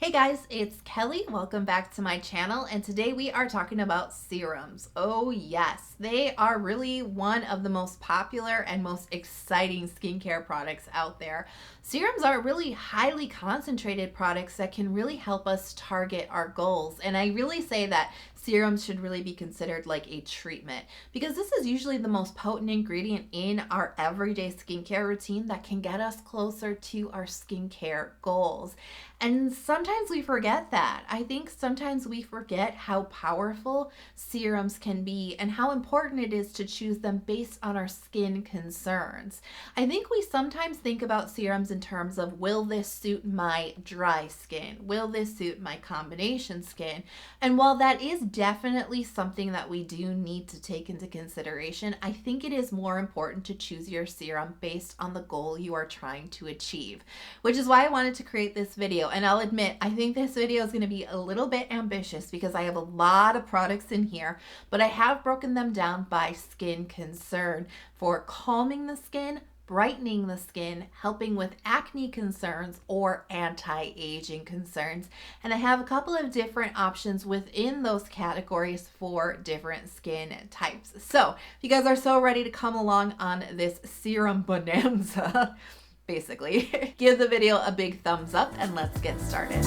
Hey guys, it's Kelly. Welcome back to my channel, and today we are talking about serums. Oh yes, they are really one of the most popular and most exciting skincare products out there. Serums are really highly concentrated products that can really help us target our goals, and I really say that serums should really be considered like a treatment because this is usually the most potent ingredient in our everyday skincare routine that can get us closer to our skincare goals. And sometimes we forget that. I think sometimes we forget how powerful serums can be and how important it is to choose them based on our skin concerns. I think we sometimes think about serums in terms of, will this suit my dry skin? Will this suit my combination skin? And while that is definitely something that we do need to take into consideration, I think it is more important to choose your serum based on the goal you are trying to achieve, which is why I wanted to create this video. And I'll admit, I think this video is going to be a little bit ambitious because I have a lot of products in here, but I have broken them down by skin concern for calming the skin, brightening the skin, helping with acne concerns or anti-aging concerns. And I have a couple of different options within those categories for different skin types. So if you guys are so ready to come along on this serum bonanza, basically, give the video a big thumbs up and let's get started.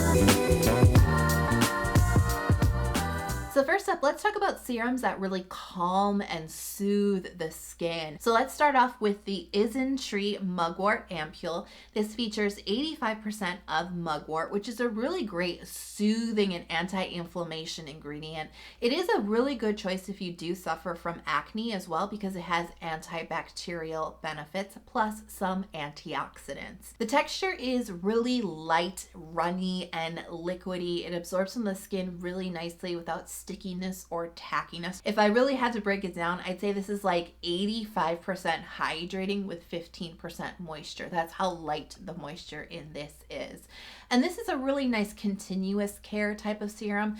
So first up, let's talk about serums that really calm and soothe the skin. So let's start off with the Isntree Mugwort Ampoule. This features 85% of mugwort, which is a really great soothing and anti-inflammation ingredient. It is a really good choice if you do suffer from acne as well because it has antibacterial benefits plus some antioxidants. The texture is really light, runny, and liquidy. It absorbs from the skin really nicely without stickiness or tackiness. If I really had to break it down, I'd say this is like 85% hydrating with 15% moisture. That's how light the moisture in this is. And this is a really nice continuous care type of serum.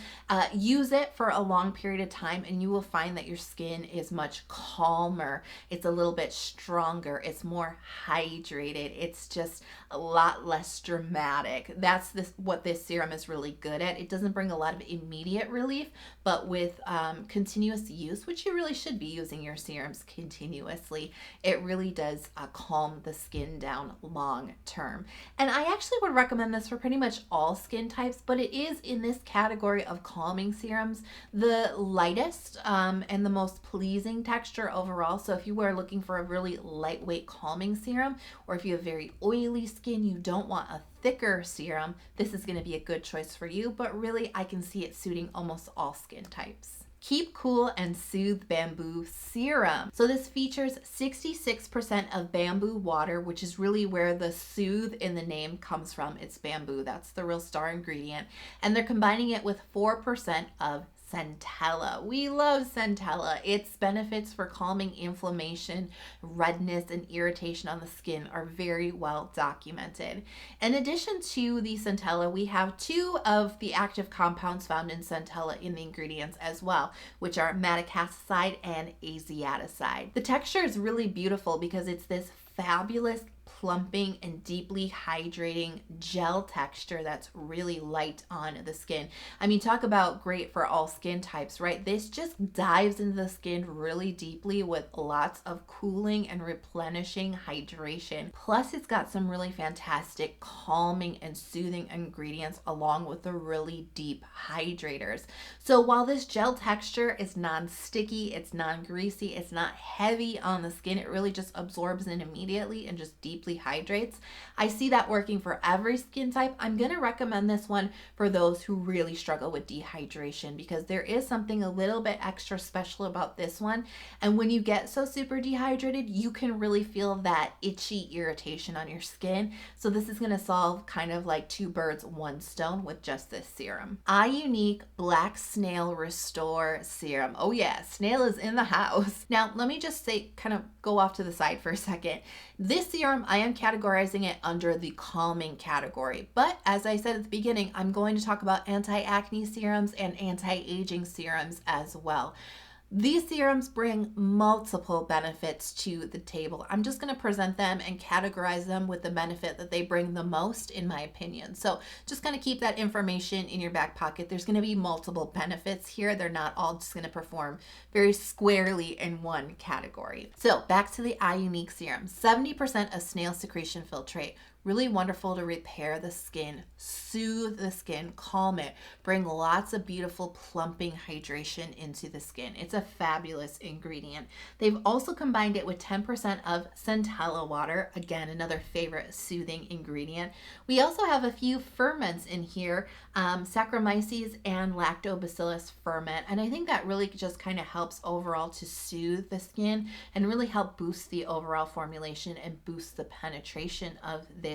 Use it for a long period of time and you will find that your skin is much calmer. It's a little bit stronger. It's more hydrated. It's just a lot less dramatic. That's what this serum is really good at. It doesn't bring a lot of immediate relief, but with continuous use, which you really should be using your serums continuously, it really does calm the skin down long term. And I actually would recommend this for pretty much all skin types, but it is in this category of calming serums the lightest and the most pleasing texture overall. So if you are looking for a really lightweight calming serum, or if you have very oily skin, you don't want a thicker serum, this is going to be a good choice for you, but really I can see it suiting almost all skin types. Keep Cool and Soothe Bamboo Serum. So this features 66% of bamboo water, which is really where the soothe in the name comes from. It's bamboo, that's the real star ingredient. And they're combining it with 4% of centella. We love centella. Its benefits for calming inflammation, redness, and irritation on the skin are very well documented. In addition to the centella, we have two of the active compounds found in centella in the ingredients as well, which are madecassoside and azathioprine. The texture is really beautiful because it's this fabulous plumping and deeply hydrating gel texture that's really light on the skin. I mean, talk about great for all skin types, right? This just dives into the skin really deeply with lots of cooling and replenishing hydration. Plus, it's got some really fantastic calming and soothing ingredients along with the really deep hydrators. So while this gel texture is non-sticky, it's non-greasy, it's not heavy on the skin, it really just absorbs in immediately and just deeply hydrates. I see that working for every skin type. I'm going to recommend this one for those who really struggle with dehydration because there is something a little bit extra special about this one. And when you get so super dehydrated, you can really feel that itchy irritation on your skin. So this is going to solve kind of like two birds, one stone with just this serum. Iunik Black Snail Restore Serum. Oh yeah, Snail is in the house. Now, let me just say, kind of go off to the side for a second. This serum, I am categorizing it under the calming category. But as I said at the beginning, I'm going to talk about anti-acne serums and anti-aging serums as well. These serums bring multiple benefits to the table. I'm just going to present them and categorize them with the benefit that they bring the most, in my opinion. So just going to keep that information in your back pocket. There's going to be multiple benefits here. They're not all just going to perform very squarely in one category. So back to the Iunik serum. 70% of snail secretion filtrate. Really wonderful to repair the skin, soothe the skin, calm it, bring lots of beautiful plumping hydration into the skin. It's a fabulous ingredient. They've also combined it with 10% of centella water, again, another favorite soothing ingredient. We also have a few ferments in here, Saccharomyces and Lactobacillus ferment, and I think that really just kind of helps overall to soothe the skin and really help boost the overall formulation and boost the penetration of this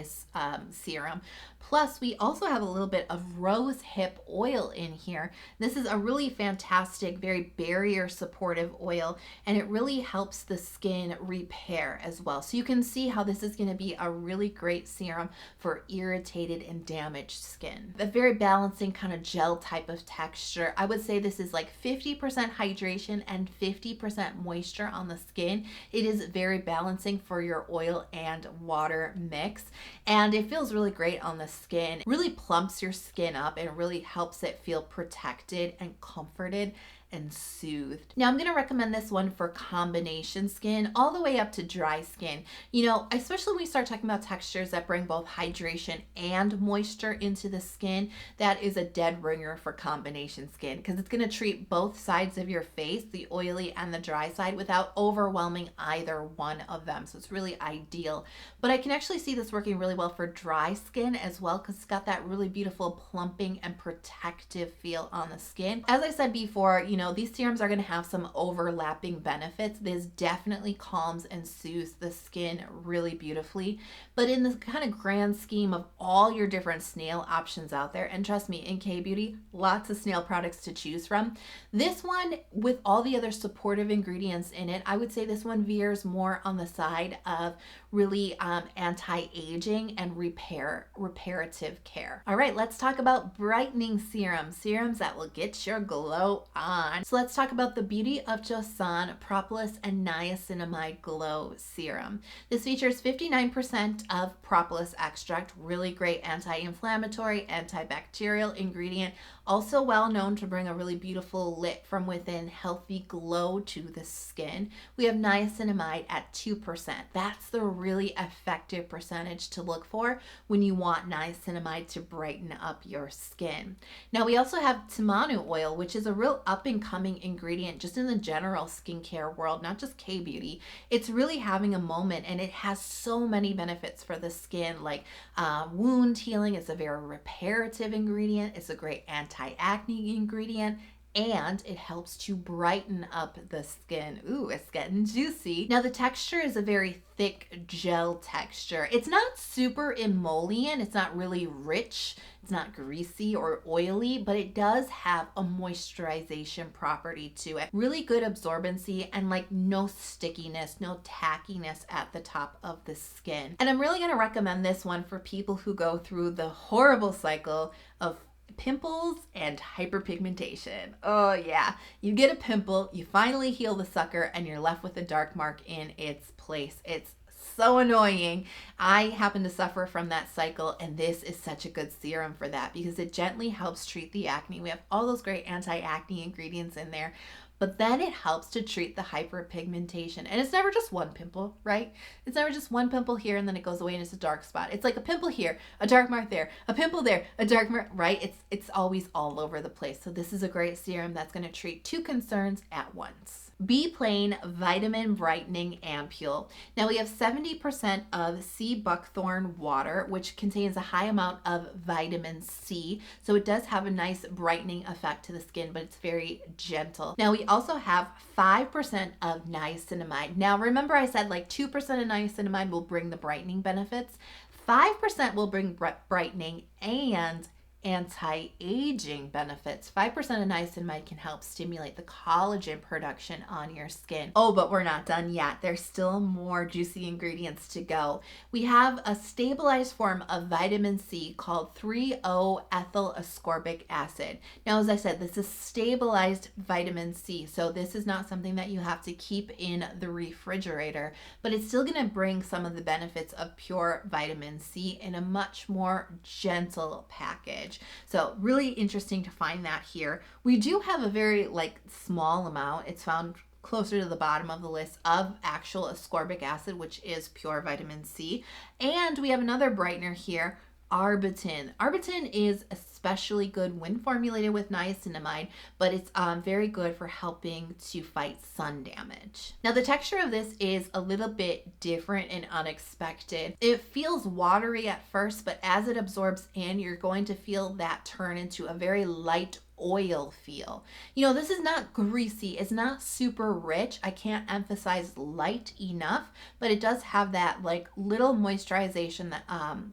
serum. Plus, we also have a little bit of rose hip oil in here. This is a really fantastic, very barrier supportive oil, and it really helps the skin repair as well. So you can see how this is going to be a really great serum for irritated and damaged skin. A very balancing kind of gel type of texture. I would say this is like 50% hydration and 50% moisture on the skin. It is very balancing for your oil and water mix, and it feels really great on the skin. Really plumps your skin up and really helps it feel protected and comforted and soothed. Now I'm going to recommend this one for combination skin all the way up to dry skin. You know, especially when we start talking about textures that bring both hydration and moisture into the skin, that is a dead ringer for combination skin because it's going to treat both sides of your face, the oily and the dry side, without overwhelming either one of them. So it's really ideal. But I can actually see this working really well for dry skin as well because it's got that really beautiful plumping and protective feel on the skin. As I said before, you know, these serums are going to have some overlapping benefits. This definitely calms and soothes the skin really beautifully. But in this kind of grand scheme of all your different snail options out there, and trust me, in K-Beauty, lots of snail products to choose from. This one, with all the other supportive ingredients in it, I would say this one veers more on the side of really anti-aging and reparative care. All right, let's talk about brightening serums that will get your glow on. So let's talk about the Beauty of Joseon Propolis and Niacinamide Glow Serum. This features 59% of propolis extract, really great anti-inflammatory, antibacterial ingredient, also well known to bring a really beautiful lit from within healthy glow to the skin. We have niacinamide at 2%. That's the really effective percentage to look for when you want niacinamide to brighten up your skin. Now we also have tamanu oil, which is a real up and coming ingredient just in the general skincare world, not just K-Beauty. It's really having a moment, and it has so many benefits for the skin, like wound healing. It's a very reparative ingredient. It's a great anti-acne ingredient, and it helps to brighten up the skin. Ooh, it's getting juicy. Now the texture is a very thick gel texture. It's not super emollient. It's not really rich. It's not greasy or oily, but it does have a moisturization property to it. Really good absorbency and like no stickiness, no tackiness at the top of the skin. And I'm really going to recommend this one for people who go through the horrible cycle of pimples and hyperpigmentation. Oh yeah, you get a pimple, you finally heal the sucker, and you're left with a dark mark in its place. It's so annoying. I happen to suffer from that cycle, and this is such a good serum for that because it gently helps treat the acne. We have all those great anti-acne ingredients in there, but then it helps to treat the hyperpigmentation. And it's never just one pimple, right? It's never just one pimple here and then it goes away and it's a dark spot. It's like a pimple here, a dark mark there, a pimple there, a dark mark, right? It's always all over the place. So this is a great serum that's going to treat two concerns at once. Be Plain Vitamin Brightening Ampoule. Now we have 70% of sea buckthorn water, which contains a high amount of vitamin C. So it does have a nice brightening effect to the skin, but it's very gentle. Now we also have 5% of niacinamide. Now remember I said like 2% of niacinamide will bring the brightening benefits. 5% will bring brightening, and anti-aging benefits. 5% of niacinamide can help stimulate the collagen production on your skin. Oh, but we're not done yet. There's still more juicy ingredients to go. We have a stabilized form of vitamin C called 3-O-ethyl ascorbic acid. Now, as I said, this is stabilized vitamin C, so this is not something that you have to keep in the refrigerator, but it's still going to bring some of the benefits of pure vitamin C in a much more gentle package. So really interesting to find that here. We do have a very small amount. It's found closer to the bottom of the list of actual ascorbic acid, which is pure vitamin C. And we have another brightener here, Arbutin. Arbutin is especially good when formulated with niacinamide, but it's very good for helping to fight sun damage. Now, the texture of this is a little bit different and unexpected. It feels watery at first, but as it absorbs in, you're going to feel that turn into a very light oil feel. You know, this is not greasy. It's not super rich. I can't emphasize light enough, but it does have that little moisturization,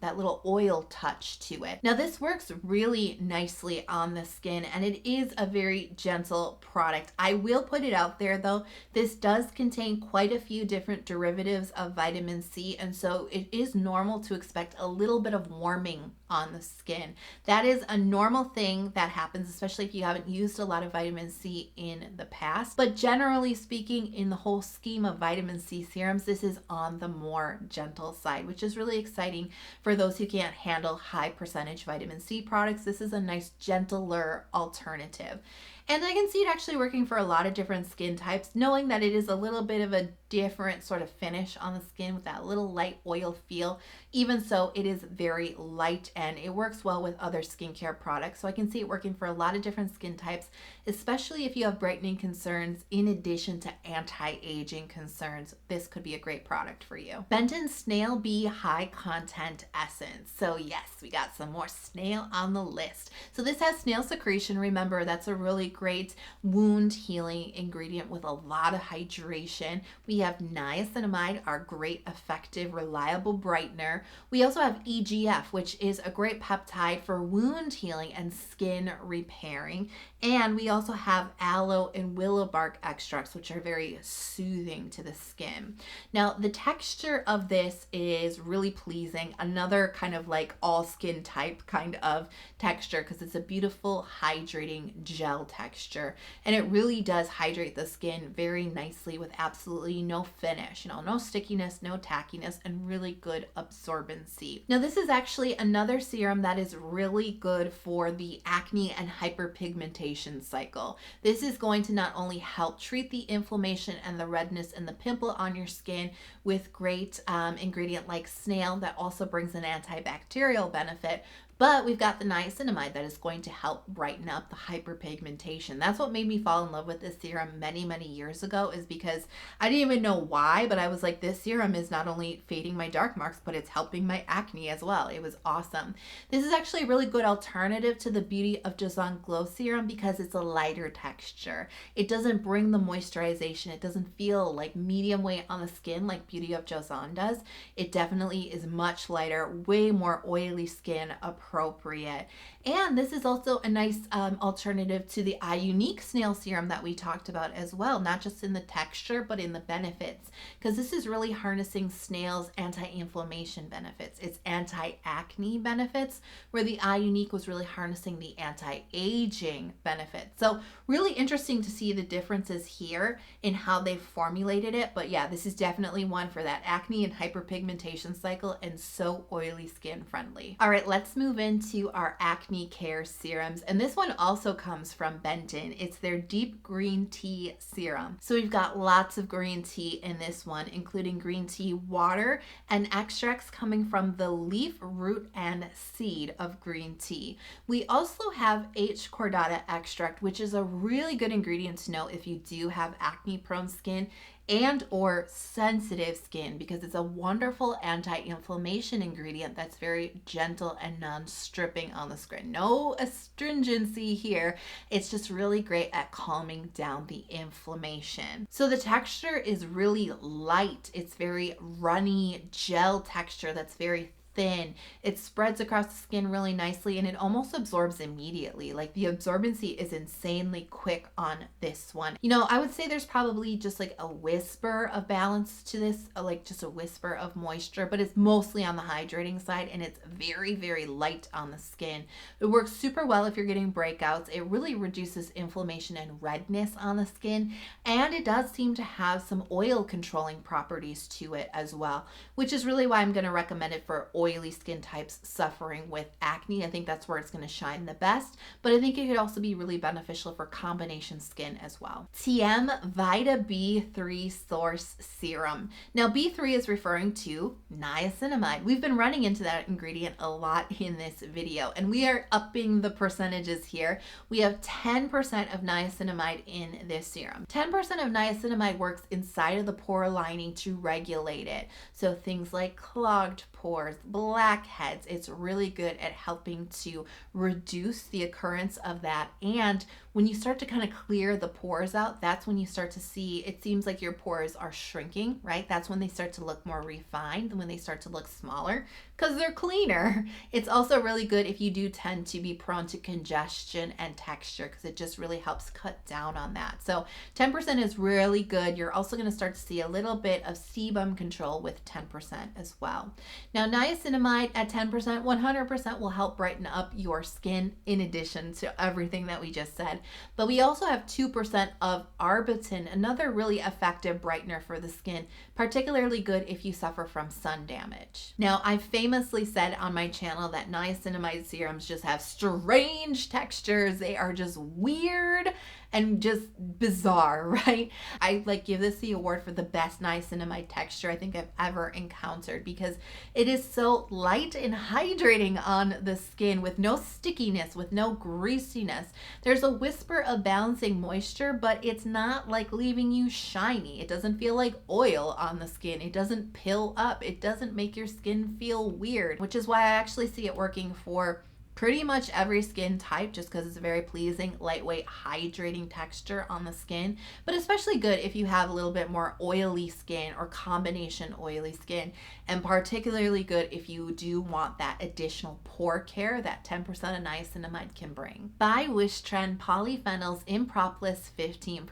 that little oil touch to it. Now, this works really nicely on the skin, and it is a very gentle product. I will put it out there though, this does contain quite a few different derivatives of vitamin C, and so it is normal to expect a little bit of warming on the skin. That is a normal thing that happens, especially if you haven't used a lot of vitamin C in the past. But generally speaking, in the whole scheme of vitamin C serums, this is on the more gentle side, which is really exciting for those who can't handle high percentage vitamin C products. This is a nice, gentler alternative. And I can see it actually working for a lot of different skin types, knowing that it is a little bit of a different sort of finish on the skin with that little light oil feel. Even so, it is very light and it works well with other skincare products. So I can see it working for a lot of different skin types, especially if you have brightening concerns in addition to anti-aging concerns. This could be a great product for you. Benton Snail Bee High Content Essence. So yes, we got some more snail on the list. So this has snail secretion. Remember, that's a really great wound healing ingredient with a lot of hydration. We have niacinamide, our great, effective, reliable brightener. We also have EGF, which is a great peptide for wound healing and skin repairing. And we also have aloe and willow bark extracts, which are very soothing to the skin. Now, the texture of this is really pleasing. Another kind of all skin type kind of texture, because it's a beautiful hydrating gel texture. And it really does hydrate the skin very nicely with absolutely no finish, no stickiness, no tackiness, and really good absorbency. Now, this is actually another serum that is really good for the acne and hyperpigmentation cycle. This is going to not only help treat the inflammation and the redness and the pimple on your skin with great ingredient like snail that also brings an antibacterial benefit, but we've got the niacinamide that is going to help brighten up the hyperpigmentation. That's what made me fall in love with this serum many, many years ago, is because I didn't even know why, but I was like, this serum is not only fading my dark marks, but it's helping my acne as well. It was awesome. This is actually a really good alternative to the Beauty of Joseon Glow Serum because it's a lighter texture. It doesn't bring the moisturization. It doesn't feel like medium weight on the skin like Beauty of Joseon does. It definitely is much lighter, way more oily skin appropriate. And this is also a nice alternative to the Iunik snail serum that we talked about as well, not just in the texture, but in the benefits, because this is really harnessing snail's anti-inflammation benefits, its anti-acne benefits, where the Iunik was really harnessing the anti-aging benefits. So really interesting to see the differences here in how they've formulated it. But yeah, this is definitely one for that acne and hyperpigmentation cycle, and so oily skin friendly. All right, let's move into our acne care serums, and this one also comes from Benton. It's their deep green tea serum. So we've got lots of green tea in this one, including green tea water and extracts coming from the leaf, root, and seed of green tea. We also have H. cordata extract, which is a really good ingredient to know if you do have acne prone skin and or sensitive skin, because it's a wonderful anti-inflammation ingredient that's very gentle and non-stripping on the skin. No astringency here. It's just really great at calming down the inflammation. So the texture is really light. It's very runny gel texture that's very thin. It spreads across the skin really nicely and it almost absorbs immediately. Like the absorbency is insanely quick on this one. You know, I would say there's probably just like a whisper of balance to this, like just a whisper of moisture, but it's mostly on the hydrating side and it's very, very light on the skin. It works super well if you're getting breakouts. It really reduces inflammation and redness on the skin, and it does seem to have some oil controlling properties to it as well, which is really why I'm going to recommend it for oily skin types suffering with acne. I think that's where it's going to shine the best, but I think it could also be really beneficial for combination skin as well. Tiam Vita B3 Source Serum. Now B3 is referring to niacinamide. We've been running into that ingredient a lot in this video, and we are upping the percentages here. We have 10% of niacinamide in this serum. 10% of niacinamide works inside of the pore lining to regulate it. So things like clogged pores, blackheads, it's really good at helping to reduce the occurrence of that. And when you start to kind of clear the pores out, that's when you start to see, it seems like your pores are shrinking, right? That's when they start to look more refined, when they start to look smaller, because they're cleaner. It's also really good if you do tend to be prone to congestion and texture, because it just really helps cut down on that. So 10% is really good. You're also going to start to see a little bit of sebum control with 10% as well. Now niacinamide at 10%, 100% will help brighten up your skin in addition to everything that we just said. But we also have 2% of arbutin, another really effective brightener for the skin, particularly good if you suffer from sun damage. Now, I famously said on my channel that niacinamide serums just have strange textures. They are just weird and just bizarre, right? I give this the award for the best niacinamide texture I think I've ever encountered, because it is so light and hydrating on the skin with no stickiness, with no greasiness. There's a whisper of balancing moisture, but it's not like leaving you shiny. It doesn't feel like oil on the skin. It doesn't pill up. It doesn't make your skin feel weird, which is why I actually see it working for pretty much every skin type, just because it's a very pleasing, lightweight, hydrating texture on the skin, but especially good if you have a little bit more oily skin or combination oily skin, and particularly good if you do want that additional pore care that 10% of niacinamide can bring. By Wishtrend Polyphenols in Propolis 15%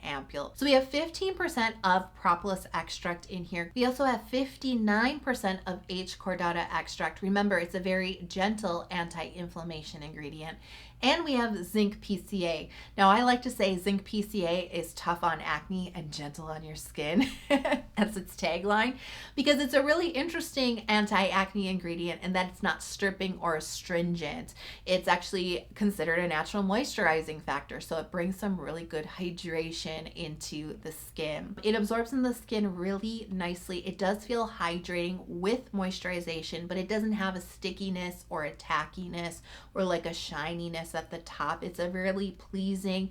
Ampoule. So we have 15% of Propolis extract in here. We also have 59% of H. cordata extract. Remember, it's a very gentle anti-inflammation ingredient. And we have zinc PCA. Now I like to say zinc PCA is tough on acne and gentle on your skin. That's its tagline, because it's a really interesting anti-acne ingredient in that it's not stripping or astringent. It's actually considered a natural moisturizing factor, so it brings some really good hydration into the skin. It absorbs in the skin really nicely. It does feel hydrating with moisturization, but it doesn't have a stickiness or a tackiness or like a shininess at the top. It's a really pleasing,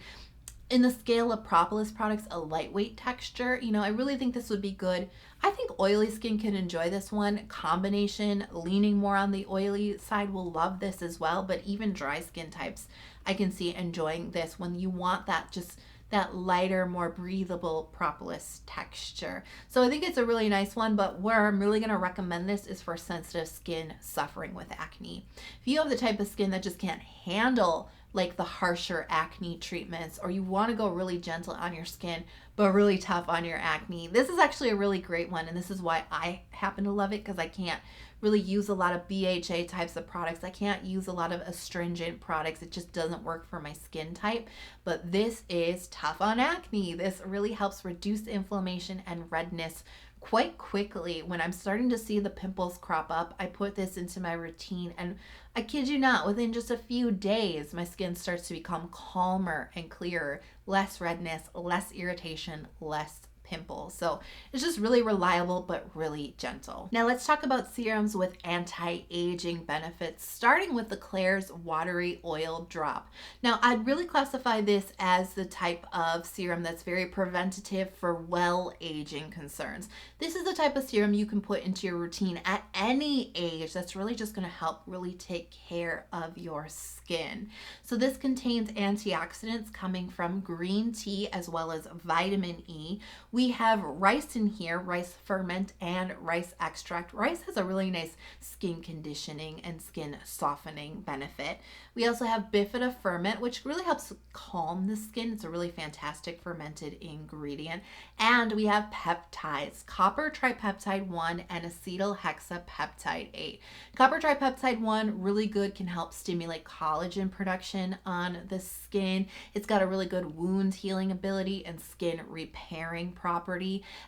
in the scale of Propolis products, a lightweight texture. You know, I really think this would be good. I think oily skin can enjoy this one. Combination, leaning more on the oily side, will love this as well, but even dry skin types I can see enjoying this when you want that just that lighter, more breathable Propolis texture. So I think it's a really nice one, but where I'm really gonna recommend this is for sensitive skin suffering with acne. If you have the type of skin that just can't handle like the harsher acne treatments, or you wanna go really gentle on your skin, but really tough on your acne, this is actually a really great one. And this is why I happen to love it, because I can't really use a lot of BHA types of products. I can't use a lot of astringent products. It just doesn't work for my skin type. But this is tough on acne. This really helps reduce inflammation and redness quite quickly. When I'm starting to see the pimples crop up, I put this into my routine, and I kid you not, within just a few days, my skin starts to become calmer and clearer, less redness, less irritation, less pimples. So it's just really reliable, but really gentle. Now let's talk about serums with anti-aging benefits, starting with the Klairs Watery Oil Drop. Now I'd really classify this as the type of serum that's very preventative for well-aging concerns. This is the type of serum you can put into your routine at any age that's really just going to help really take care of your skin. So this contains antioxidants coming from green tea as well as vitamin E. We We have rice in here, rice ferment and rice extract. Rice has a really nice skin conditioning and skin softening benefit. We also have bifida ferment, which really helps calm the skin. It's a really fantastic fermented ingredient. And we have peptides, copper tripeptide 1 and acetyl hexapeptide 8. Copper tripeptide 1, really good, can help stimulate collagen production on the skin. It's got a really good wound healing ability and skin repairing property.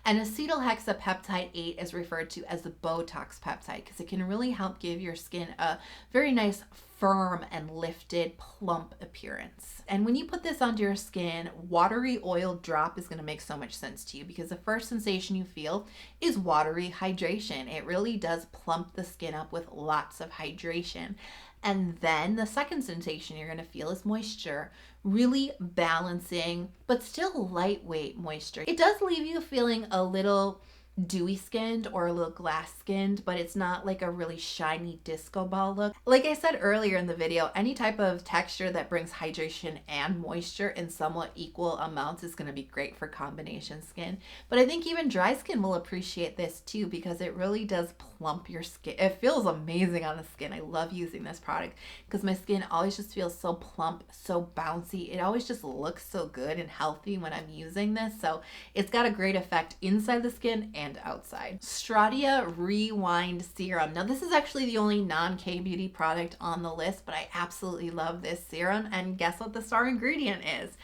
And acetyl hexapeptide 8 is referred to as the Botox peptide because it can really help give your skin a very nice firm and lifted, plump appearance. And when you put this onto your skin, watery oil drop is going to make so much sense to you because the first sensation you feel is watery hydration. It really does plump the skin up with lots of hydration. And then the second sensation you're going to feel is moisture, really balancing, but still lightweight moisture. It does leave you feeling a little dewy skinned or a little glass skinned, but it's not like a really shiny disco ball look. Like I said earlier in the video, any type of texture that brings hydration and moisture in somewhat equal amounts is going to be great for combination skin. But I think even dry skin will appreciate this too because it really does plump your skin. It feels amazing on the skin. I love using this product because my skin always just feels so plump, so bouncy. It always just looks so good and healthy when I'm using this. So it's got a great effect inside the skin and outside. Stratia Rewind Serum. Now this is actually the only non-K-beauty product on the list, but I absolutely love this serum. And guess what the star ingredient is?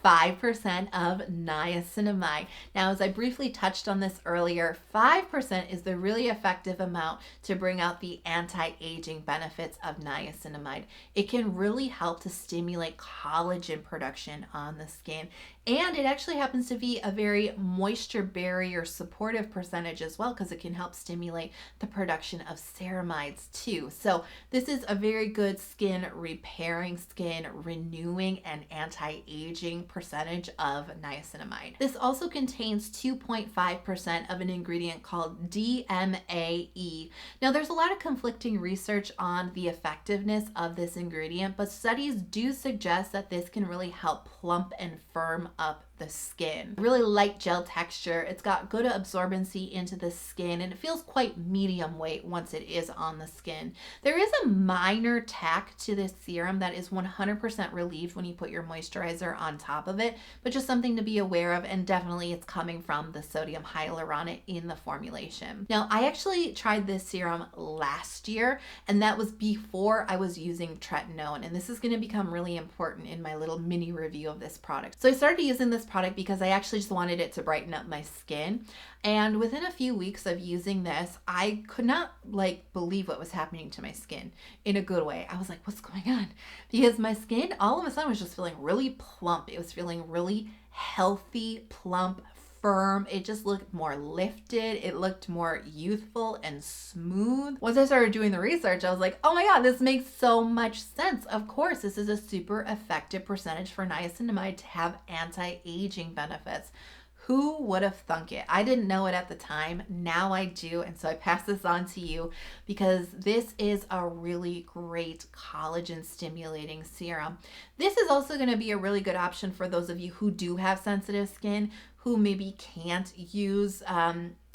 5% of niacinamide. Now, as I briefly touched on this earlier, 5% is the really effective amount to bring out the anti-aging benefits of niacinamide. It can really help to stimulate collagen production on the skin. And it actually happens to be a very moisture barrier supportive percentage as well because it can help stimulate the production of ceramides too. So this is a very good skin repairing, skin renewing, and anti-aging percentage of niacinamide. This also contains 2.5% of an ingredient called DMAE. Now there's a lot of conflicting research on the effectiveness of this ingredient, but studies do suggest that this can really help plump and firm up the skin. Really light gel texture. It's got good absorbency into the skin and it feels quite medium weight once it is on the skin. There is a minor tack to this serum that is 100% relieved when you put your moisturizer on top of it, but just something to be aware of, and definitely it's coming from the sodium hyaluronate in the formulation. Now I actually tried this serum last year and that was before I was using tretinoin, and this is going to become really important in my little mini review of this product. So I started using this product because I actually just wanted it to brighten up my skin. And within a few weeks of using this, I could not believe what was happening to my skin in a good way. I was like, what's going on? Because my skin all of a sudden was just feeling really plump. It was feeling really healthy, plump, firm. It just looked more lifted. It looked more youthful and smooth. Once I started doing the research, I was like, oh my God, this makes so much sense. Of course, this is a super effective percentage for niacinamide to have anti-aging benefits. Who would have thunk it? I didn't know it at the time. Now I do. And so I pass this on to you because this is a really great collagen stimulating serum. This is also going to be a really good option for those of you who do have sensitive skin, who maybe can't use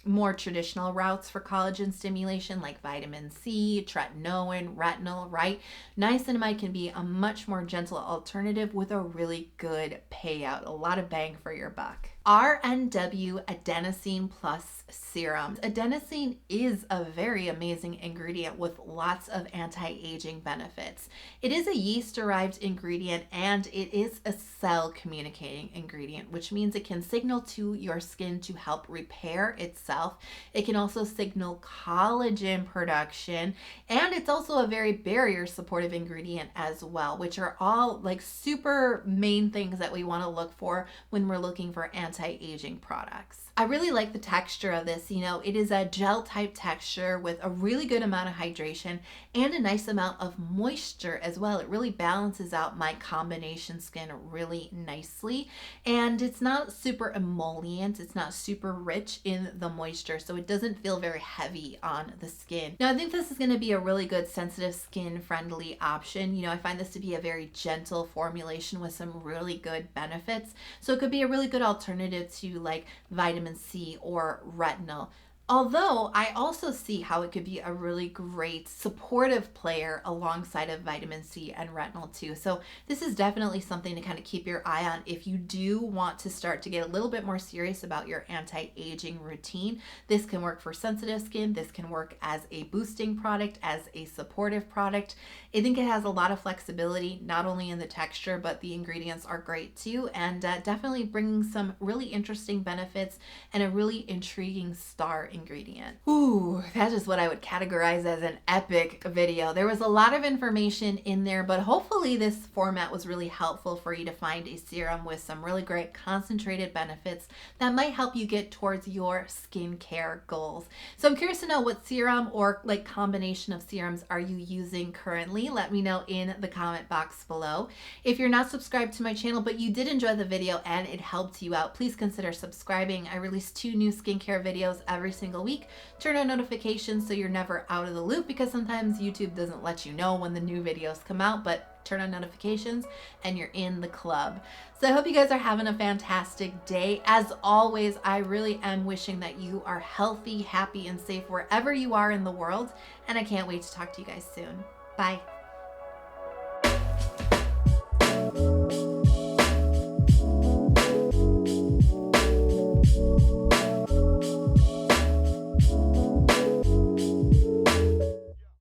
more traditional routes for collagen stimulation like vitamin C, tretinoin, retinol, right? Niacinamide can be a much more gentle alternative with a really good payout, a lot of bang for your buck. RNW Adenosine Plus Serum. Adenosine is a very amazing ingredient with lots of anti-aging benefits. It is a yeast-derived ingredient and it is a cell-communicating ingredient, which means it can signal to your skin to help repair itself. It can also signal collagen production, and it's also a very barrier-supportive ingredient as well, which are all super main things that we want to look for when we're looking for anti-aging products. I really like the texture of this. It is a gel type texture with a really good amount of hydration and a nice amount of moisture as well. It really balances out my combination skin really nicely, and it's not super emollient. It's not super rich in the moisture, so it doesn't feel very heavy on the skin. Now I think this is going to be a really good sensitive skin friendly option. I find this to be a very gentle formulation with some really good benefits, so it could be a really good alternative to vitamin vitamin C or retinol. Although I also see how it could be a really great supportive player alongside of vitamin C and retinol too. So this is definitely something to kind of keep your eye on if you do want to start to get a little bit more serious about your anti-aging routine. This can work for sensitive skin. This can work as a boosting product, as a supportive product. I think it has a lot of flexibility, not only in the texture, but the ingredients are great too, and definitely bringing some really interesting benefits and a really intriguing star ingredient. Ooh, that is what I would categorize as an epic video. There was a lot of information in there, but hopefully this format was really helpful for you to find a serum with some really great concentrated benefits that might help you get towards your skincare goals. So I'm curious to know what serum or like combination of serums are you using currently? Let me know in the comment box below. If you're not subscribed to my channel, but you did enjoy the video and it helped you out, please consider subscribing. I release 2 new skincare videos every single week. Turn on notifications so you're never out of the loop, because sometimes YouTube doesn't let you know when the new videos come out, but turn on notifications and you're in the club. So I hope you guys are having a fantastic day. As always, I really am wishing that you are healthy, happy, and safe wherever you are in the world, and I can't wait to talk to you guys soon. Bye.